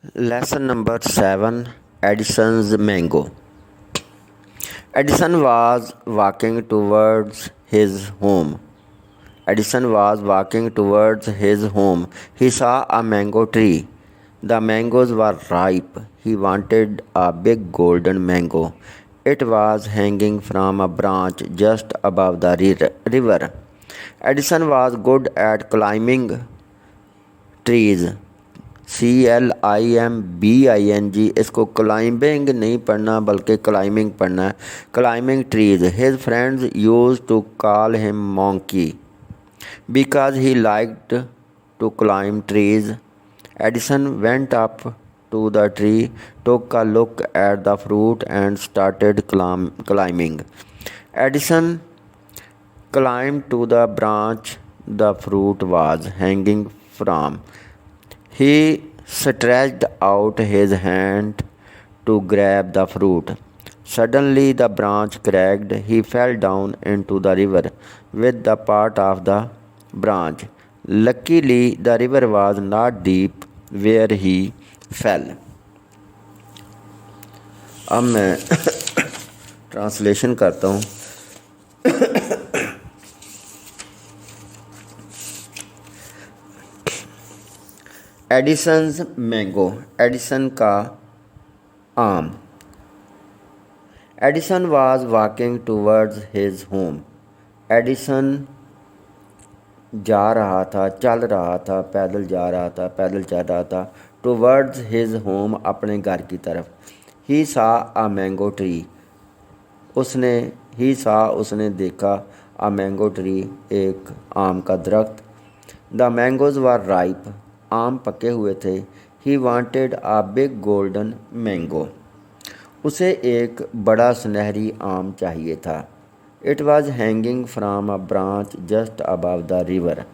Lesson number 7, Edison's Mango. Edison was walking towards his home. Edison was walking towards his home. He saw a mango tree. The mangoes were ripe. He wanted a big golden mango. It was hanging from a branch just above the river. Edison was good at climbing trees. CLIMBING, इसको climbing नहीं पढ़ना बल्कि climbing पढ़ना है. Climbing trees. His friends use to call him monkey because he liked to climb trees. Edison went up to the tree, took a look at the fruit and started climbing. Edison climbed to the branch the fruit was hanging from. He stretched out his hand to grab the fruit. Suddenly the branch cracked. He fell down into the river with the part of the branch. Luckily, the river was not deep where he fell. अब मैं translation करता हूँ. Edison's mango, Edison का आम. Edison was walking towards his home. Edison जा रहा था, चल रहा था, पैदल जा रहा था, पैदल चल रहा था. टूवर्ड्स हिज होम, अपने घर की तरफ. ही सा अ मैंगो ट्री, उसने देखा. अ मैंगो ट्री, एक आम का दरख्त. द मैंगोज वर राइप, आम पके हुए थे. He wanted a big golden mango, उसे एक बड़ा सुनहरी आम चाहिए था. It was hanging from a branch just above the river.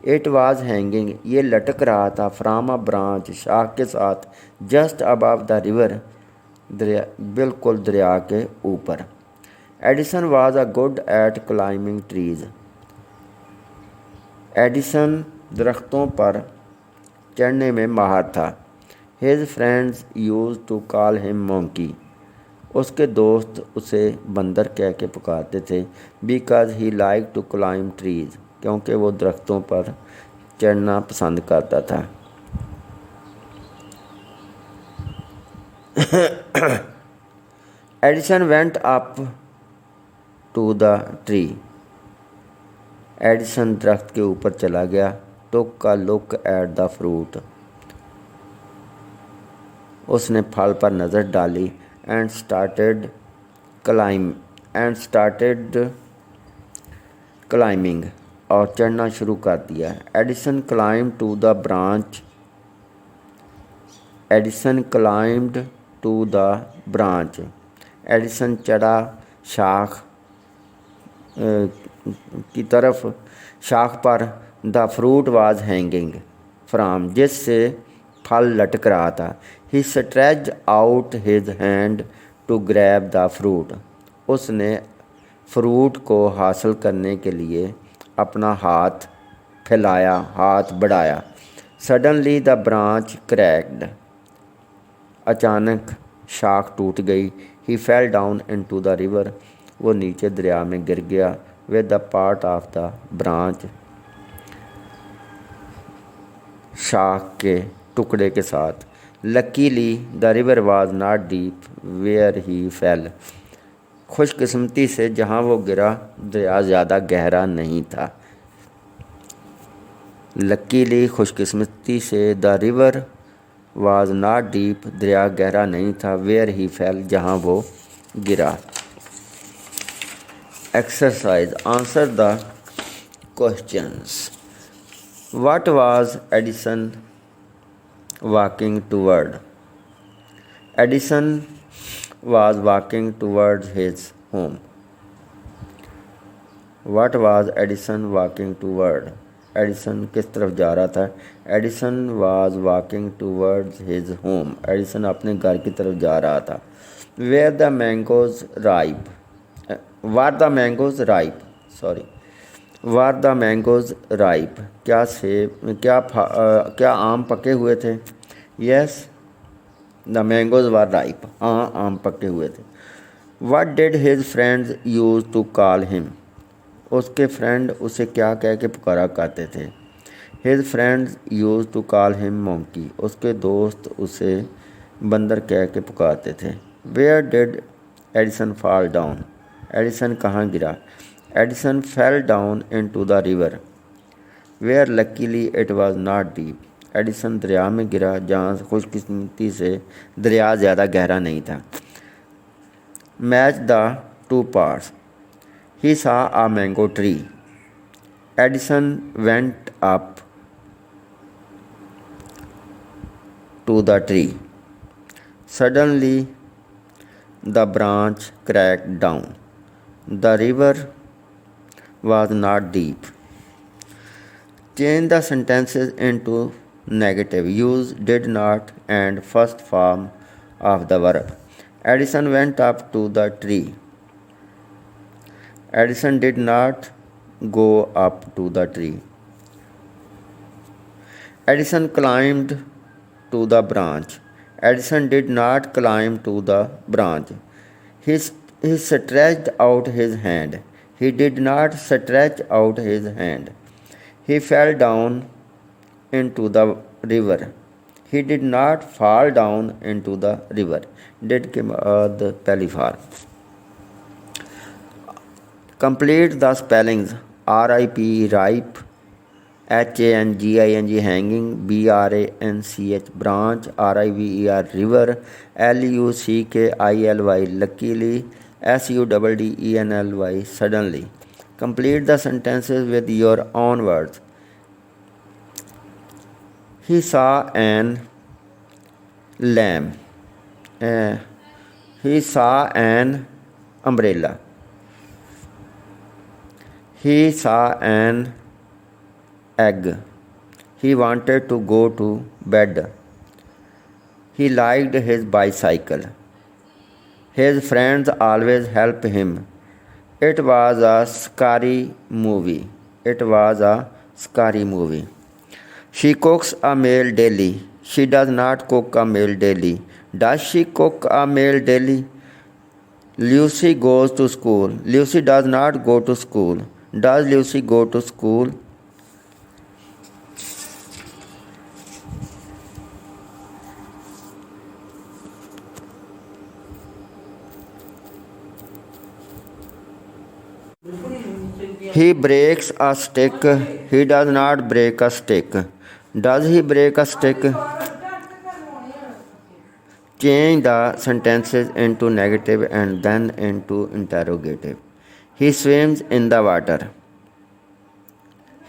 It was hanging, ये लटक रहा था. फ्राम अ ब्रांच, शाख के साथ. जस्ट अबव द रिवर, दरिया, बिल्कुल दरिया के ऊपर. Edison was a good at climbing trees. Edison दरख्तों पर चढ़ने में माहिर था. His friends use to call him monkey, उसके दोस्त उसे बंदर कह के पुकारते थे. Because he like to climb trees, क्योंकि वो दरख्तों पर चढ़ना पसंद करता था. Edison went up to the tree. Edison दरख्त के ऊपर चला गया. Took a look at the fruit, उसने फल पर नज़र डाली. एंड स्टार्टेड क्लाइंबिंग, और चढ़ना शुरू कर दिया. Edison climb to the branch. Edison climbed to the branch. Edison चढ़ा शाख की तरफ, शाख पर. The fruit was hanging from, जिससे फल लटक रहा था. He stretch out his hand to grab the fruit, उसने फ्रूट को हासिल करने के लिए अपना हाथ फैलाया, हाथ बढ़ाया. सडनली द ब्रांच क्रैक्ड, अचानक शाख टूट गई. He fell down into the river, वो नीचे दरिया में गिर गया. With the part of the branch, शाख के टुकड़े के साथ. Luckily the river was not deep where he fell, खुशकिस्मती से जहाँ वो गिरा दरिया ज़्यादा गहरा नहीं था. लकीली, खुशकिस्मती से. The river was not deep, दरिया गहरा नहीं था. वेयर ही फेल, जहाँ वो गिरा. Exercise, answer the questions. What was Edison walking toward? Edison was walking towards his home. What was Edison walking toward? Edison किस तरफ जा रहा था? Edison was walking towards his home. Edison अपने घर की तरफ जा रहा था. Were the mangoes ripe? Were the mangoes ripe? Sorry. Were the mangoes ripe, क्या आम पके हुए थे? Yes the mangoes were ripe, हाँ आम पके हुए थे। What did his friends use to call him, उसके फ्रेंड उसे क्या कह के पुकारा करते थे। His friends use to call him monkey, उसके दोस्त उसे बंदर कह के पुकारते थे। Where did Edison fall down, Edison कहाँ गिरा। Edison fell down into the river where luckily it was not deep, Edison दरिया में गिरा जहाँ खुशकिस्मती से दरिया ज़्यादा गहरा नहीं था। Match the two parts, he saw a mango tree. Edison went up to the tree. Suddenly, the branch cracked down. The river was not deep. Change the sentences into negative. Use did not and first form of the verb. Edison went up to the tree. Edison did not go up to the tree. Edison climbed to the branch. Edison did not climb to the branch. He stretched out his hand. He did not stretch out his hand. He fell down into the river. He did not fall down into the river. Did के बाद पहली form. Complete the spellings RIP ripe, HANGING hanging, BRANCH branch, RIVER river, LUCKILY luckily, SUDDENLY suddenly. Complete the sentences with your own words. He saw an lamb. He saw an umbrella. He saw an egg. He wanted to go to bed. He liked his bicycle. His friends always help him. It was a scary movie. It was a scary movie. She cooks a meal daily. She does not cook a meal daily. Does she cook a meal daily? Lucy goes to school. Lucy does not go to school. Does Lucy go to school? He breaks a stick. He does not break a stick. Does he break a stick? Change the sentences into negative and then into interrogative. He swims in the water.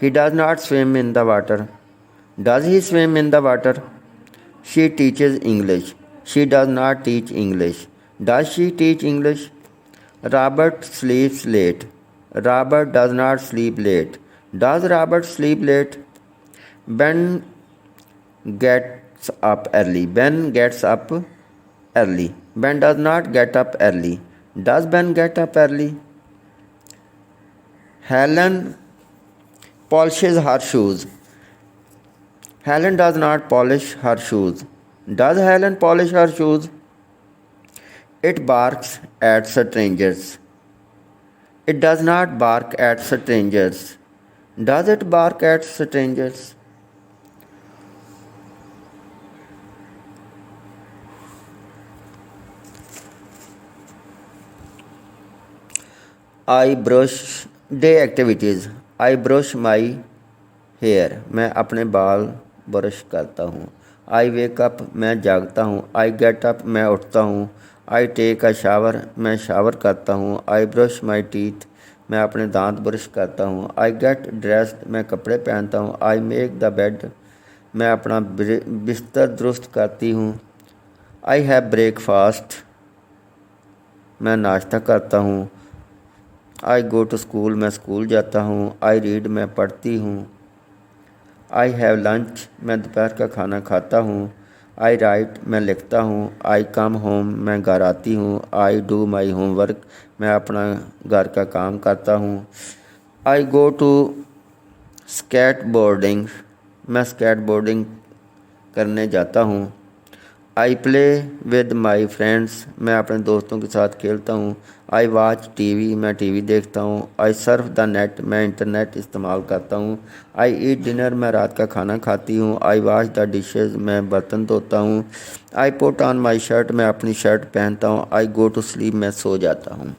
He does not swim in the water. Does he swim in the water? She teaches English. She does not teach English. Does she teach English? Robert sleeps late. Robert does not sleep late. Does Robert sleep late? Ben gets up early. Ben gets up early. Ben does not get up early. Does Ben get up early? Helen polishes her shoes. Helen does not polish her shoes. Does Helen polish her shoes? It barks at strangers. It does not bark at strangers. Does it bark at strangers? I brush day activities. I brush my hair. मैं अपने बाल brush करता हूँ. I wake up. मैं जागता हूँ. I get up. मैं उठता हूँ. I take a shower. मैं शावर करता हूँ. I brush my teeth. मैं अपने दांत ब्रश करता हूँ. I get dressed. मैं कपड़े पहनता हूँ. I make the bed. मैं अपना बिस्तर दुरुस्त करती हूँ. I have breakfast. मैं नाश्ता करता हूँ. I go to school. मैं स्कूल जाता हूँ. I read. मैं पढ़ती हूँ. I have lunch. मैं दोपहर का खाना खाता हूँ. I write. मैं लिखता हूँ. I come home. मैं घर आती हूँ. I do my homework. मैं अपना घर का काम करता हूँ. I go to skateboarding. मैं skateboarding करने जाता हूँ. I play with my friends, मैं अपने दोस्तों के साथ खेलता हूँ। आई वॉच टीवी, मैं टीवी देखता हूँ। आई सर्फ द नेट, मैं इंटरनेट इस्तेमाल करता हूँ। आई ईट डिनर, मैं रात का खाना खाती हूँ। आई वॉश द डिशेज़, मैं बर्तन धोता हूँ। I put on my shirt, मैं अपनी शर्ट पहनता हूँ। आई गो टू स्लीप, मैं सो जाता हूँ।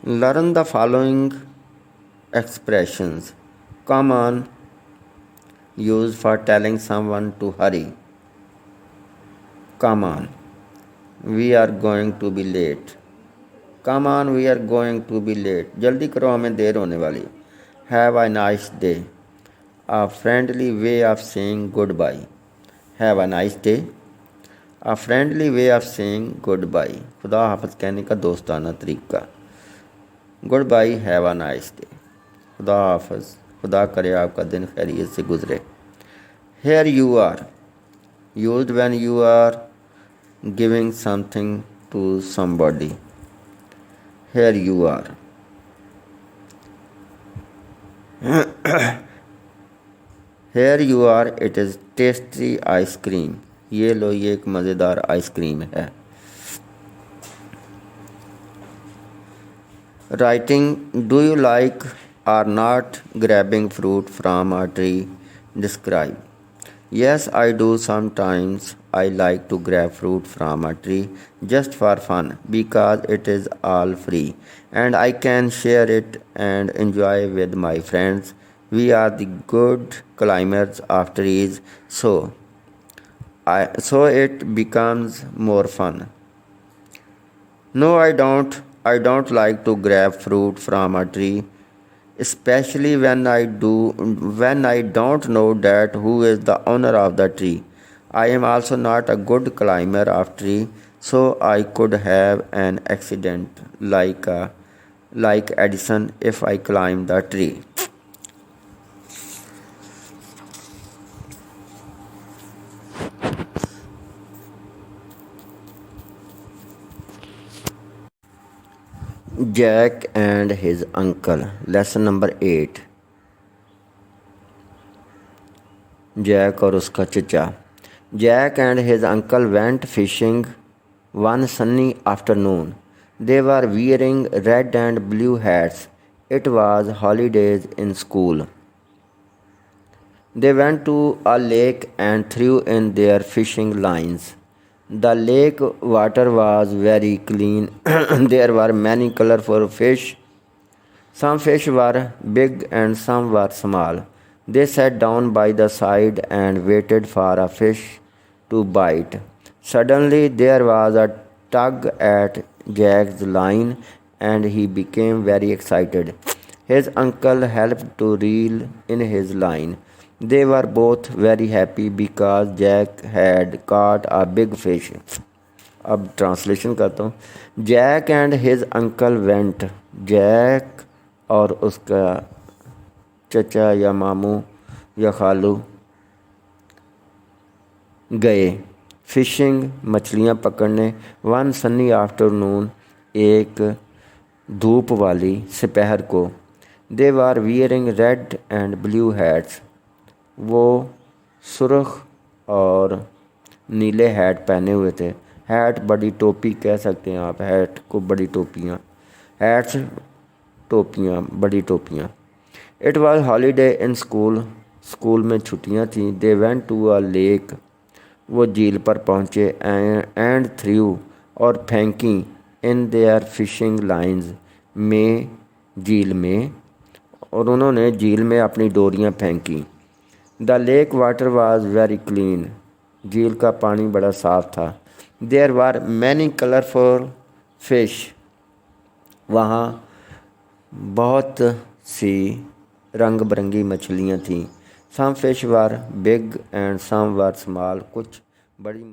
Learn the following expressions. Come on, used for telling someone to hurry. Come on, we are going to be late. Come on, we are going to be late. जल्दी करो, हमें देर होने वाली। Have a nice day. A friendly way of saying goodbye. Have a nice day. A friendly way of saying goodbye. खुदा हाफ़िज़ कहने का दोस्ताना तरीका। Goodbye, have a nice day. खुदा हाफ़िज़, खुदा करे आपका दिन खैरियत से गुज़रे। Here you are, used when you are giving something to somebody. Here you are. Here you are, it is tasty ice cream. ये लो, ये एक मज़ेदार आइसक्रीम है। Writing, do you like are not grabbing fruit from a tree. Describe. Yes, I do sometimes. I like to grab fruit from a tree just for fun because it is all free and I can share it and enjoy with my friends. We are the good climbers of trees, so it becomes more fun. No, I don't. I don't like to grab fruit from a tree, especially when I don't know that who is the owner of the tree. I am also not a good climber of tree, so I could have an accident like Edison if I climb the tree. Jack and his uncle. Lesson number 8. Jack और उसका चचा। Jack and his uncle went fishing one sunny afternoon. They were wearing red and blue hats. It was holidays in school. They went to a lake and threw in their fishing lines. The lake water was very clean. There were many colorful fish. Some fish were big and some were small. They sat down by the side and waited for a fish to bite. Suddenly there was a tug at Jack's line and he became very excited. His uncle helped to reel in his line. They were both very happy because Jack had caught a big fish. अब translation करता हूँ। Jack and his uncle went, Jack और उसका चचा या मामू या खालू गए फिशिंग, मछलियाँ पकड़ने। वन सन्नी आफ्टरनून, एक धूप वाली दोपहर को। They were wearing red and blue hats, वो सुर्ख और नीले हैट पहने हुए थे। हैट बड़ी टोपी कह सकते हैं आप, हैट को बड़ी टोपियाँ, हैट्स टोपियाँ, बड़ी टोपियाँ। It was holiday in school, school में छुट्टियाँ थीं। They went to a lake, वो झील पर पहुँचे। एंड थ्रू, और फेंकी। इन देयर फिशिंग लाइन्स, में, झील में, और उन्होंने झील में अपनी डोरियाँ फेंकी। The lake water was very clean, झील का पानी बड़ा साफ था। There were many colourful fish, वहाँ बहुत सी रंग बिरंगी मछलियाँ थीं। Some fish were big and some were small, कुछ बड़ी